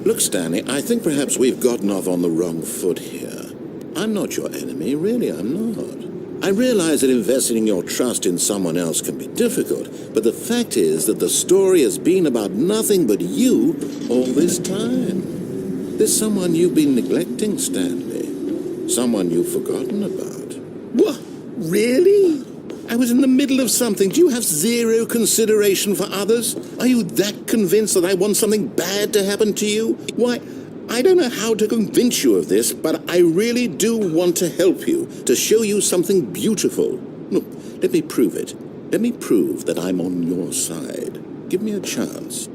Look, Stanley, I think perhaps we've gotten off on the wrong foot here. I'm not your enemy, really, I'm not. I realize that investing your trust in someone else can be difficult, but the fact is that the story has been about nothing but you all this time. There's someone you've been neglecting, Stanley. Someone you've forgotten about. What? Really? I was in the middle of something. Do you have zero consideration for others? Are you that convinced that I want something bad to happen to you? Why, I don't know how to convince you of this, but I really do want to help you, to show you something beautiful. Look, let me prove it. Let me prove that I'm on your side. Give me a chance.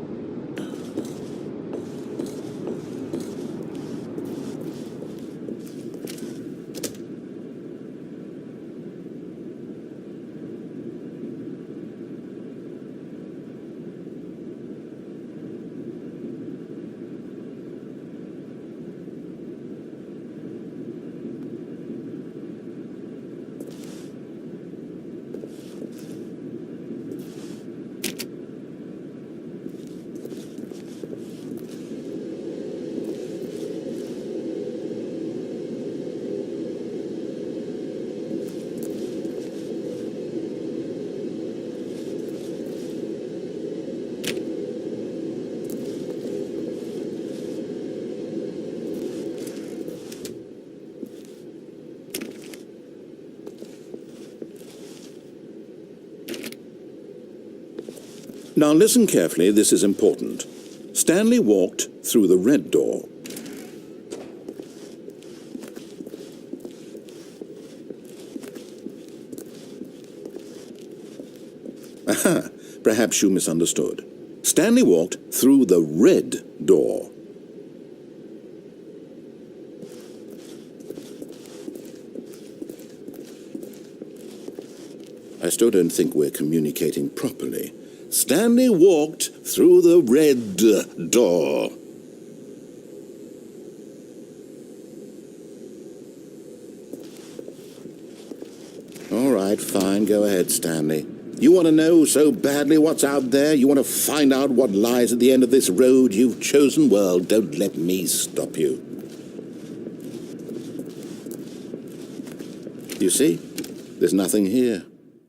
Now listen carefully, this is important. Stanley walked through the red door. Aha, perhaps you misunderstood. Stanley walked through the red door. I still don't think we're communicating properly. Stanley walked through the red door. All right, fine, go ahead, Stanley. You want to know so badly what's out there? You want to find out what lies at the end of this road you've chosen? Well, don't let me stop you. You see? There's nothing here.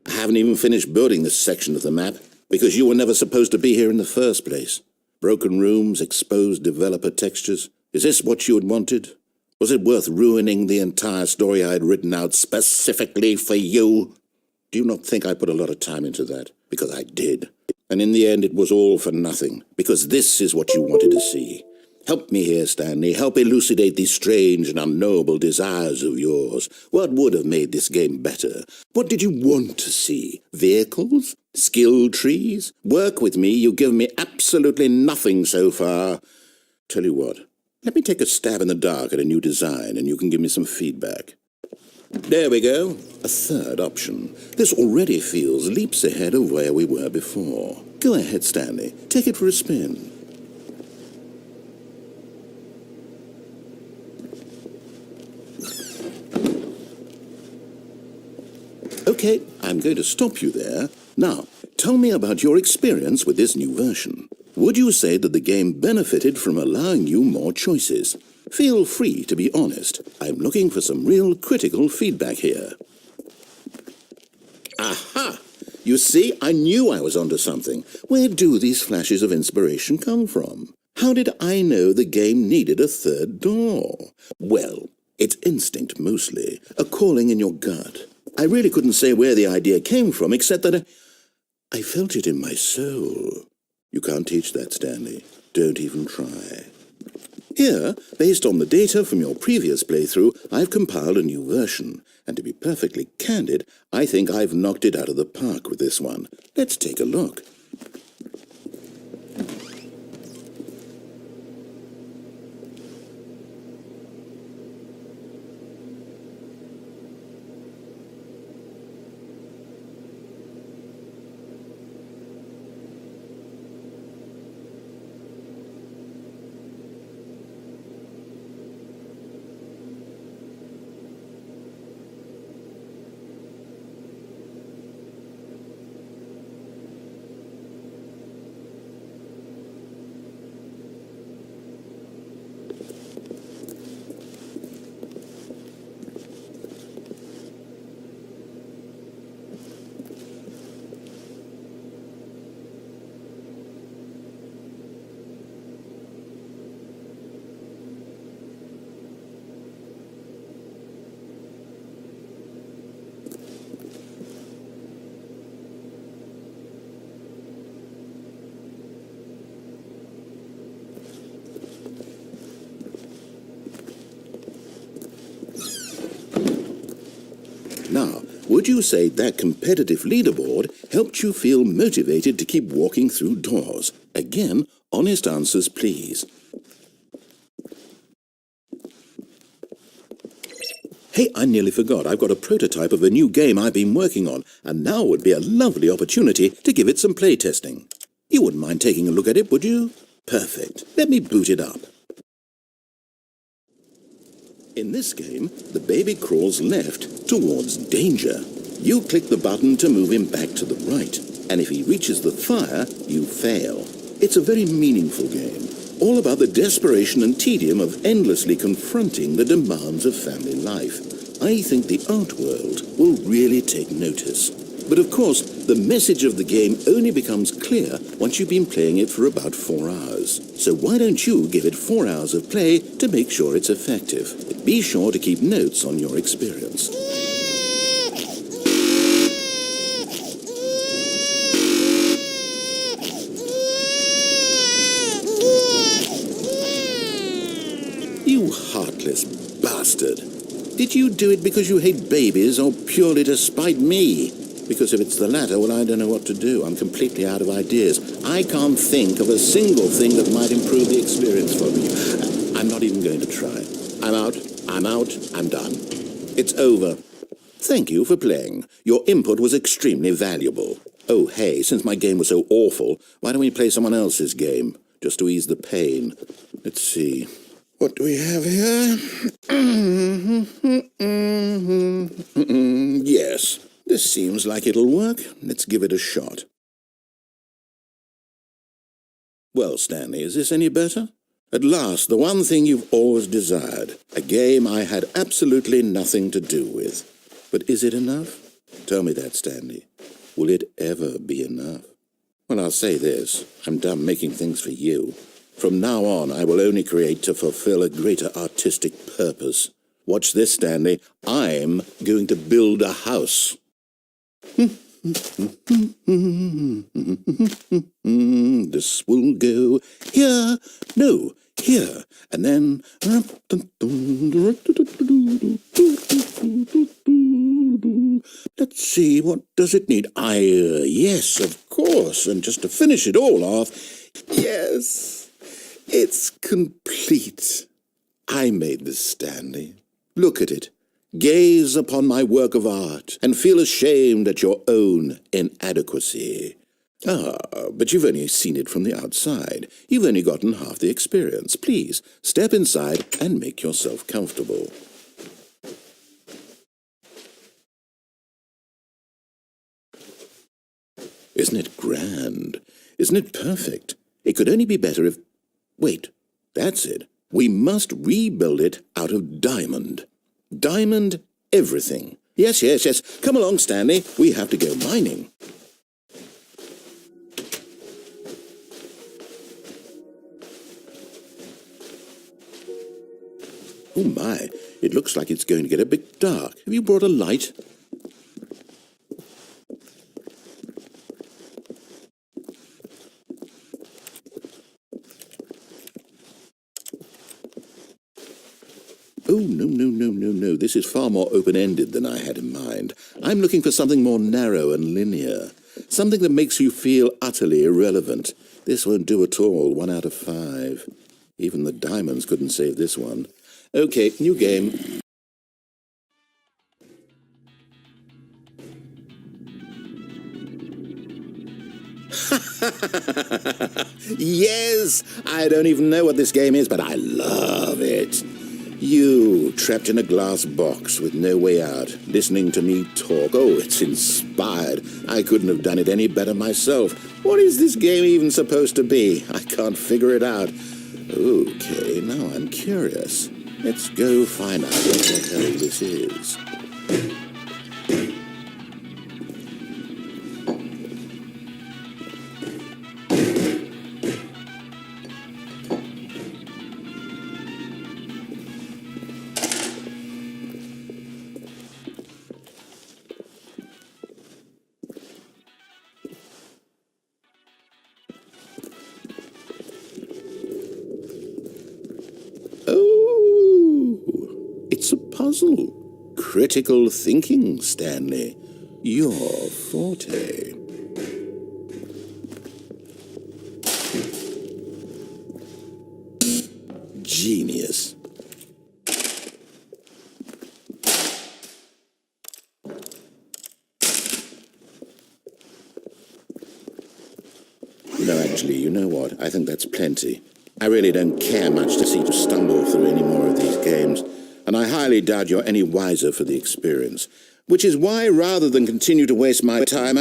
I haven't even finished building this section of the map, because you were never supposed to be here in the first place. Broken rooms, exposed developer textures. Is this what you had wanted? Was it worth ruining the entire story I had written out specifically for you? Do you not think I put a lot of time into that? Because I did. And in the end it was all for nothing, because this is what you wanted to see. Help me here, Stanley. Help elucidate these strange and unknowable desires of yours. What would have made this game better? What did you want to see? Vehicles? Skill trees? Work with me. You've given me absolutely nothing so far. Tell you what, let me take a stab in the dark at a new design and you can give me some feedback. There we go. A third option. This already feels leaps ahead of where we were before. Go ahead, Stanley. Take it for a spin. Okay, I'm going to stop you there. Now, tell me about your experience with this new version. Would you say that the game benefited from allowing you more choices? Feel free to be honest. I'm looking for some real critical feedback here. Aha! You see, I knew I was onto something. Where do these flashes of inspiration come from? How did I know the game needed a third door? Well, it's instinct mostly, a calling in your gut. I really couldn't say where the idea came from, except that I felt it in my soul. You can't teach that, Stanley. Don't even try. Here, based on the data from your previous playthrough, I've compiled a new version. And to be perfectly candid, I think I've knocked it out of the park with this one. Let's take a look. would you say that competitive leaderboard helped you feel motivated to keep walking through doors? Again, honest answers, please. Hey, I nearly forgot. I've got a prototype of a new game I've been working on, and now would be a lovely opportunity to give it some play testing. You wouldn't mind taking a look at it, would you? Perfect. Let me boot it up. In this game, the baby crawls left towards danger. You click the button to move him back to the right, and if he reaches the fire, you fail. It's a very meaningful game, all about the desperation and tedium of endlessly confronting the demands of family life. I think the art world will really take notice. But of course, the message of the game only becomes clear once you've been playing it for about 4 hours. So why don't you give it 4 hours of play to make sure it's effective? Be sure to keep notes on your experience. You heartless bastard. Did you do it because you hate babies or purely to spite me? Because if it's the latter, well, I don't know what to do. I'm completely out of ideas. I can't think of a single thing that might improve the experience for me. I'm not even going to try. I'm out, I'm done. It's over. Thank you for playing. Your input was extremely valuable. Oh, hey, since my game was so awful, why don't we play someone else's game? Just to ease the pain. Let's see. What do we have here? Yes, this seems like it'll work. Let's give it a shot. Well, Stanley, is this any better? At last, the one thing you've always desired. A game I had absolutely nothing to do with. But is it enough? Tell me that, Stanley. Will it ever be enough? Well, I'll say this. I'm done making things for you. From now on, I will only create to fulfill a greater artistic purpose. Watch this, Stanley. I'm going to build a house. This will go here, no, here, and then... Let's see, what does it need? Yes, of course, and just to finish it all off, yes... It's complete. I made this, Stanley. Look at it. Gaze upon my work of art and feel ashamed at your own inadequacy. Ah, but you've only seen it from the outside. You've only gotten half the experience. Please, step inside and make yourself comfortable. Isn't it grand? Isn't it perfect? It could only be better if... Wait, that's it. We must rebuild it out of diamond. Diamond everything. Yes. Come along, Stanley. We have to go mining. Oh my, it looks like it's going to get a bit dark. Have you brought a light? Oh, no. This is far more open-ended than I had in mind. I'm looking for something more narrow and linear. Something that makes you feel utterly irrelevant. This won't do at all. 1 out of 5. Even the diamonds couldn't save this one. Okay, new game. Yes! I don't even know what this game is, but I love it. You, trapped in a glass box with no way out, listening to me talk. Oh, it's inspired. I couldn't have done it any better myself. What is this game even supposed to be? I can't figure it out. Okay, now I'm curious. Let's go find out what the hell this is. Oh, it's a puzzle. Critical thinking, Stanley. Your forte. Genius. No, actually, you know what? I think that's plenty. I really don't care much to see you stumble through any more of these games, and I highly doubt you're any wiser for the experience. Which is why, rather than continue to waste my time,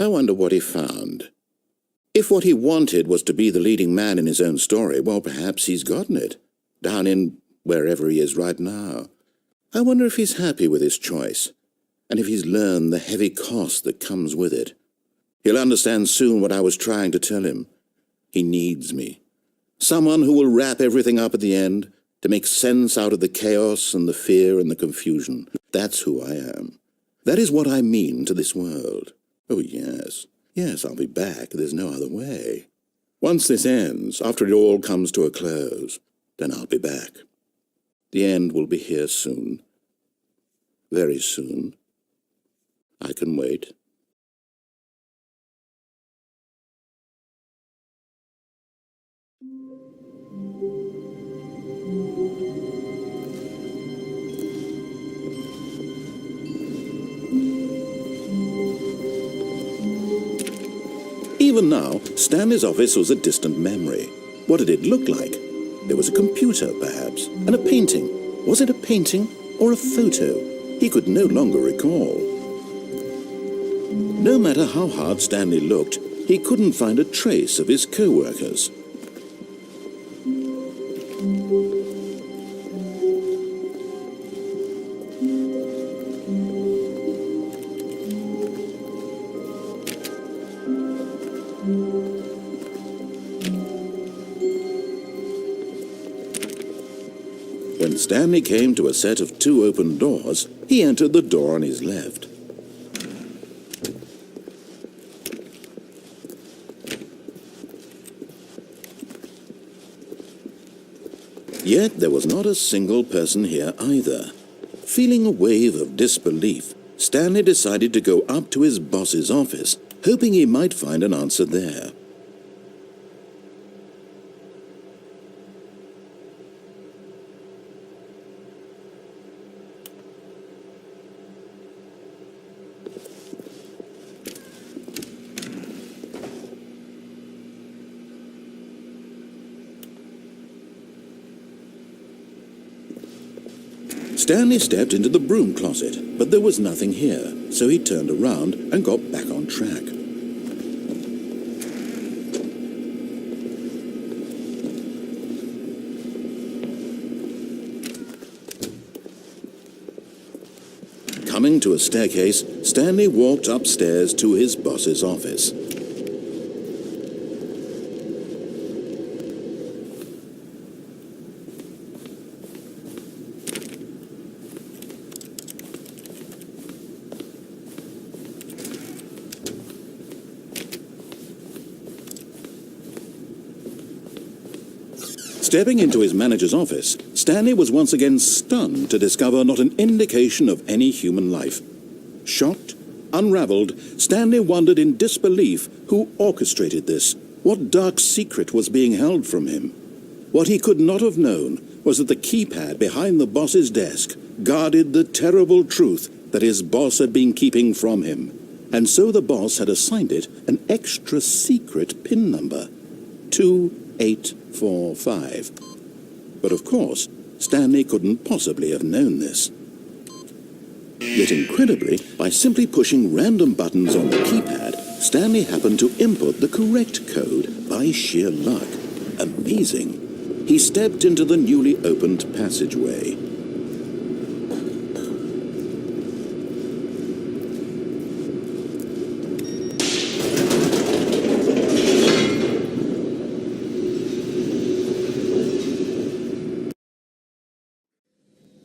I wonder what he found. If what he wanted was to be the leading man in his own story, well, perhaps he's gotten it, down in wherever he is right now. I wonder if he's happy with his choice, and if he's learned the heavy cost that comes with it. He'll understand soon what I was trying to tell him. He needs me. Someone who will wrap everything up at the end, to make sense out of the chaos and the fear and the confusion. That's who I am. That is what I mean to this world. Oh, yes. Yes, I'll be back. There's no other way. Once this ends, after it all comes to a close, then I'll be back. The end will be here soon. Very soon. I can wait. Even now, Stanley's office was a distant memory. What did it look like? There was a computer, perhaps, and a painting. Was it a painting or a photo? He could no longer recall. No matter how hard Stanley looked, he couldn't find a trace of his co-workers. When Stanley came to a set of 2 open doors, he entered the door on his left. Yet there was not a single person here either. Feeling a wave of disbelief, Stanley decided to go up to his boss's office, hoping he might find an answer there. Stanley stepped into the broom closet, but there was nothing here, so he turned around and got back on track. Coming to a staircase, Stanley walked upstairs to his boss's office. Stepping into his manager's office, Stanley was once again stunned to discover not an indication of any human life. Shocked, unraveled, Stanley wondered in disbelief who orchestrated this, what dark secret was being held from him. What he could not have known was that the keypad behind the boss's desk guarded the terrible truth that his boss had been keeping from him, and so the boss had assigned it an extra secret PIN number, 2845. But of course, Stanley couldn't possibly have known this. Yet incredibly, by simply pushing random buttons on the keypad, Stanley happened to input the correct code by sheer luck. Amazing. He stepped into the newly opened passageway.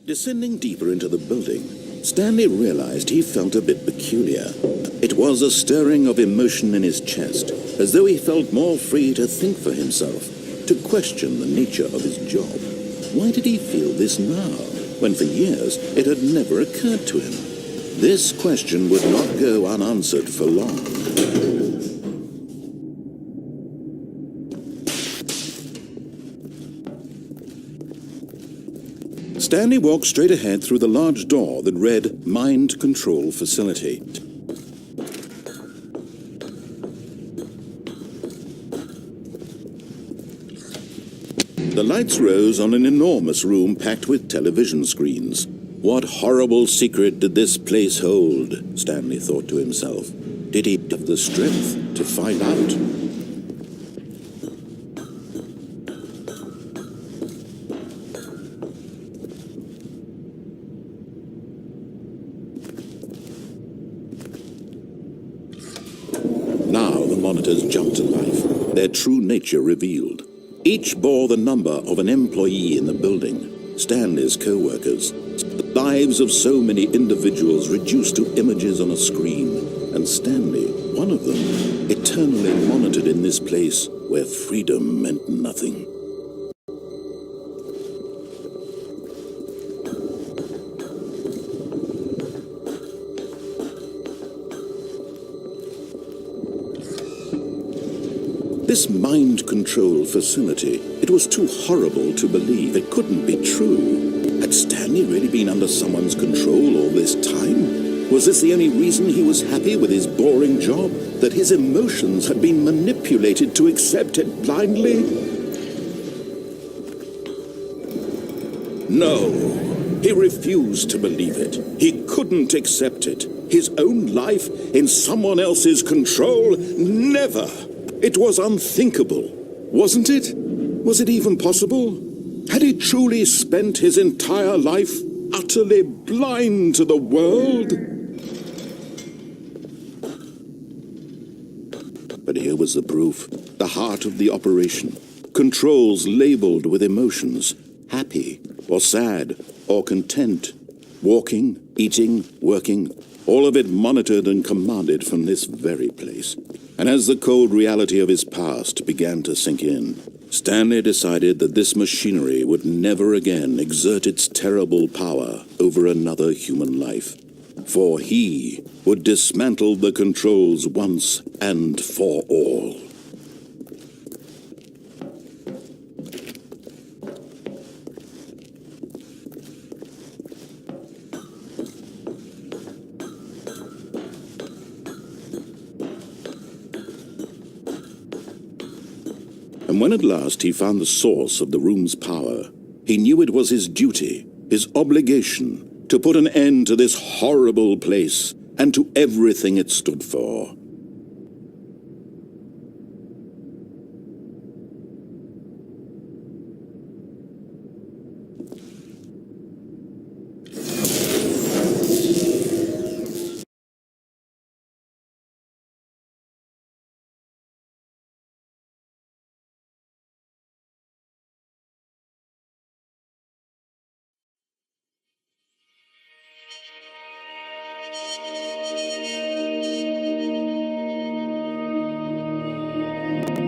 Descending deeper into the building, Stanley realized he felt a bit peculiar. It was a stirring of emotion in his chest, as though he felt more free to think for himself, to question the nature of his job. Why did he feel this now, when for years it had never occurred to him? This question would not go unanswered for long. Stanley walked straight ahead through the large door that read Mind Control Facility. The lights rose on an enormous room packed with television screens. What horrible secret did this place hold? Stanley thought to himself. Did he have the strength to find out? Now the monitors jumped to life, their true nature revealed. Each bore the number of an employee in the building, Stanley's co-workers. The lives of so many individuals reduced to images on a screen, and Stanley, one of them, eternally monitored in this place where freedom meant nothing. This mind control facility, it was too horrible to believe. It couldn't be true. Had Stanley really been under someone's control all this time? Was this the only reason he was happy with his boring job? That his emotions had been manipulated to accept it blindly? No, he refused to believe it. He couldn't accept it. His own life in someone else's control? Never! It was unthinkable, wasn't it? Was it even possible? Had he truly spent his entire life utterly blind to the world? But here was the proof, the heart of the operation. Controls labeled with emotions, happy or sad or content. Walking, eating, working, all of it monitored and commanded from this very place. And as the cold reality of his past began to sink in, Stanley decided that this machinery would never again exert its terrible power over another human life. For he would dismantle the controls once and for all. And when at last he found the source of the room's power, he knew it was his duty, his obligation to put an end to this horrible place and to everything it stood for.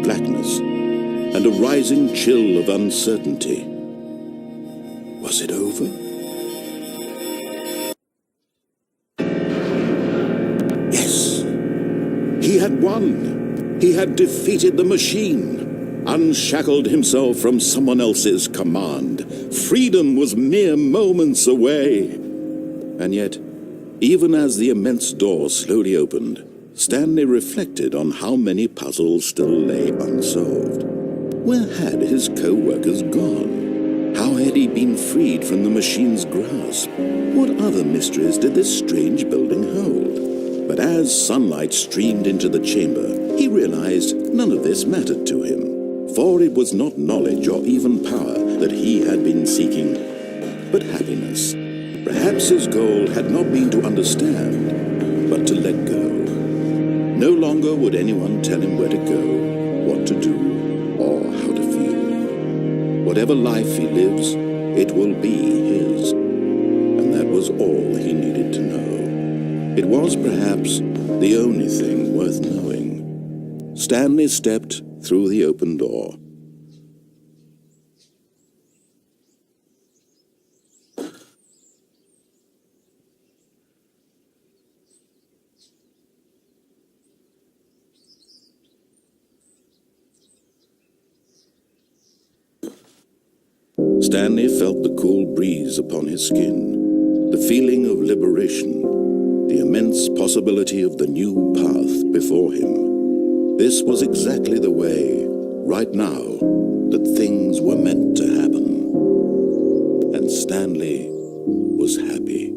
Blackness, and a rising chill of uncertainty. Was it over? Yes! He had won! He had defeated the machine, unshackled himself from someone else's command. Freedom was mere moments away. And yet, even as the immense door slowly opened, Stanley reflected on how many puzzles still lay unsolved. Where had his co-workers gone? How had he been freed from the machine's grasp? What other mysteries did this strange building hold? But as sunlight streamed into the chamber, he realized none of this mattered to him, for it was not knowledge or even power that he had been seeking, but happiness. Perhaps his goal had not been to understand, but to let go. No longer would anyone tell him where to go, what to do, or how to feel. Whatever life he lives, it will be his. And that was all he needed to know. It was perhaps the only thing worth knowing. Stanley stepped through the open door. Stanley felt the cool breeze upon his skin, the feeling of liberation, the immense possibility of the new path before him. This was exactly the way, right now, that things were meant to happen. And Stanley was happy.